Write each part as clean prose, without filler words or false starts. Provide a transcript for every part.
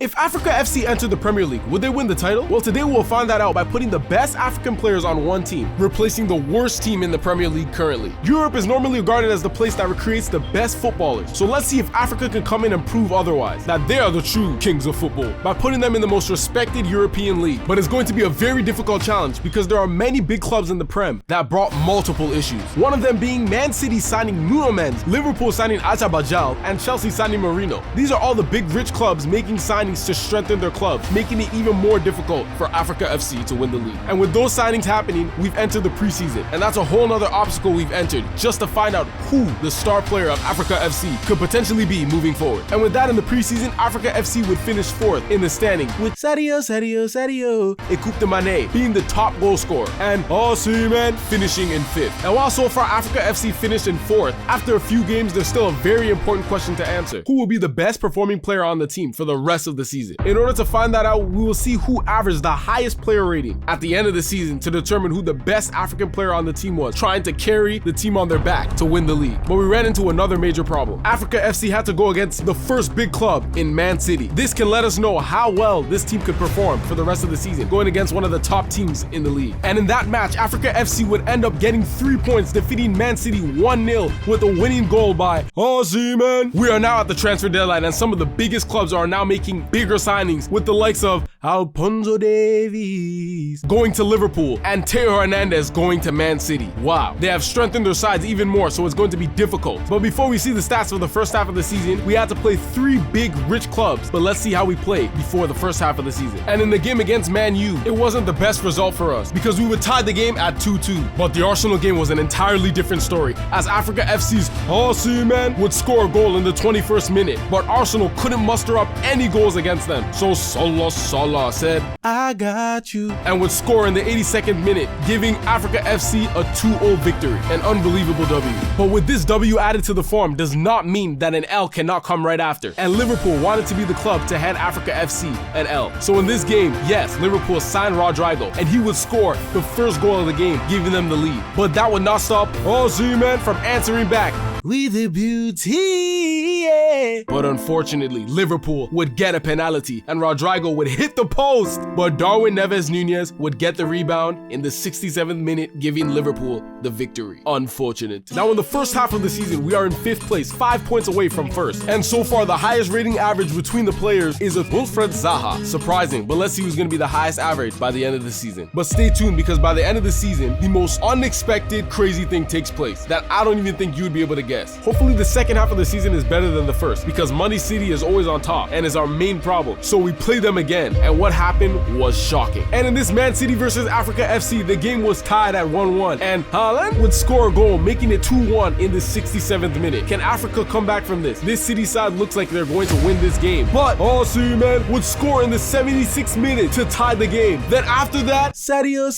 If Africa FC entered the Premier League, would they win the title? Well, today we'll find that out by putting the best African players on one team, replacing the worst team in the Premier League currently. Europe is normally regarded as the place that recreates the best footballers, so let's see if Africa can come in and prove otherwise, that they are the true kings of football, by putting them in the most respected European league. But it's going to be a very difficult challenge because there are many big clubs in the Prem that brought multiple issues. One of them being Man City signing Nuno Mendes, Liverpool signing Acha Bajal, and Chelsea signing Marino. These are all the big rich clubs making signings to strengthen their clubs, making it even more difficult for Africa FC to win the league. And with those signings happening, we've entered the preseason, and that's a whole nother obstacle we've entered just to find out who the star player of Africa FC could potentially be moving forward. And with that in the preseason, Africa FC would finish 4th in the standing with Sadio Ekupe Mane being the top goal scorer and Osimhen finishing in 5th. And while so far Africa FC finished in 4th, after a few games there's still a very important question to answer. Who will be the best performing player on the team for the rest of the season? In order to find that out, we will see who averaged the highest player rating at the end of the season to determine who the best African player on the team was, trying to carry the team on their back to win the league. But we ran into another major problem. Africa FC had to go against the first big club in Man City. This can let us know how well this team could perform for the rest of the season, going against one of the top teams in the league. And in that match, Africa FC would end up getting 3 points, defeating Man City 1-0 with a winning goal by Osimhen. We are now at the transfer deadline, and some of the biggest clubs are now making bigger signings, with the likes of Alphonso Davies going to Liverpool and Theo Hernandez going to Man City. Wow, they have strengthened their sides even more, so it's going to be difficult. But before we see the stats for the first half of the season, we had to play 3 big rich clubs, but let's see how we play before the first half of the season. And in the game against Man U, it wasn't the best result for us because we would tie the game at 2-2. But the Arsenal game was an entirely different story, as Africa FC's Osimhen would score a goal in the 21st minute, but Arsenal couldn't muster up any goals against them. So Salah said, "I got you," and would score in the 82nd minute, giving Africa FC a 2-0 victory, an unbelievable W. But with this W added to the form does not mean that an L cannot come right after, and Liverpool wanted to be the club to hand Africa FC an L. So in this game, yes, Liverpool signed Rodrigo, and he would score the first goal of the game, giving them the lead. But that would not stop Osimhen from answering back with the beauty, yeah. But unfortunately, Liverpool would get a penalty and Rodrigo would hit the post, but Darwin Neves Nunez would get the rebound in the 67th minute, giving Liverpool the victory. Unfortunate. Now in the first half of the season, we are in 5th place, 5 points away from 1st. And so far, the highest rating average between the players is a Wilfred Zaha. Surprising, but let's see who's going to be the highest average by the end of the season. But stay tuned, because by the end of the season, the most unexpected, crazy thing takes place that I don't even think you'd be able to guess. Hopefully the second half of the season is better than the first, because Money City is always on top and is our main problem. So we play them again, and what happened was shocking. And in this Man City versus Africa FC, the game was tied at 1-1, and Haaland would score a goal, making it 2-1 in the 67th minute. Can Africa come back from this? This City side looks like they're going to win this game, but Osimhen would score in the 76th minute to tie the game. Then after that, Sadio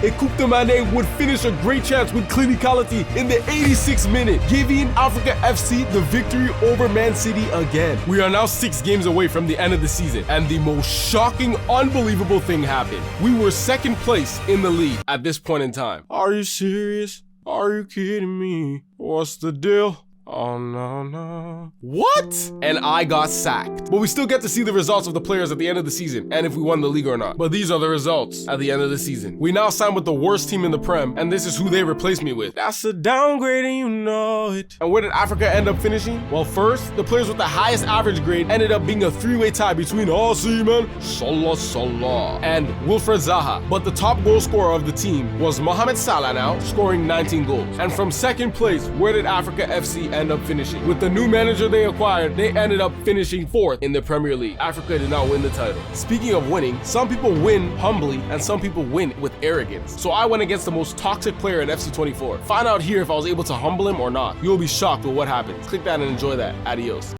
Ekupe Mane would finish a great chance with clinicality in the 86th minute, giving Africa FC the victory over Man City again. We are now 6 games away from the end of the season, and the most shocking, unbelievable thing happened. We were 2nd place in the league at this point in time. Are you serious? Are you kidding me? What's the deal? Oh no. What? And I got sacked. But we still get to see the results of the players at the end of the season and if we won the league or not. But these are the results at the end of the season. We now signed with the worst team in the Prem, and this is who they replaced me with. That's a downgrade and you know it. And where did Africa end up finishing? Well, first, the players with the highest average grade ended up being a 3-way tie between Osimhen, Salah, and Wilfred Zaha. But the top goal scorer of the team was Mohamed Salah now, scoring 19 goals. And from 2nd place, where did Africa FC end up finishing? With the new manager they acquired, they ended up finishing 4th in the Premier League. Africa did not win the title. Speaking of winning, some people win humbly and some people win with arrogance. So I went against the most toxic player in FC24. Find out here if I was able to humble him or not. You'll be shocked with what happens. Click that and enjoy that. Adios.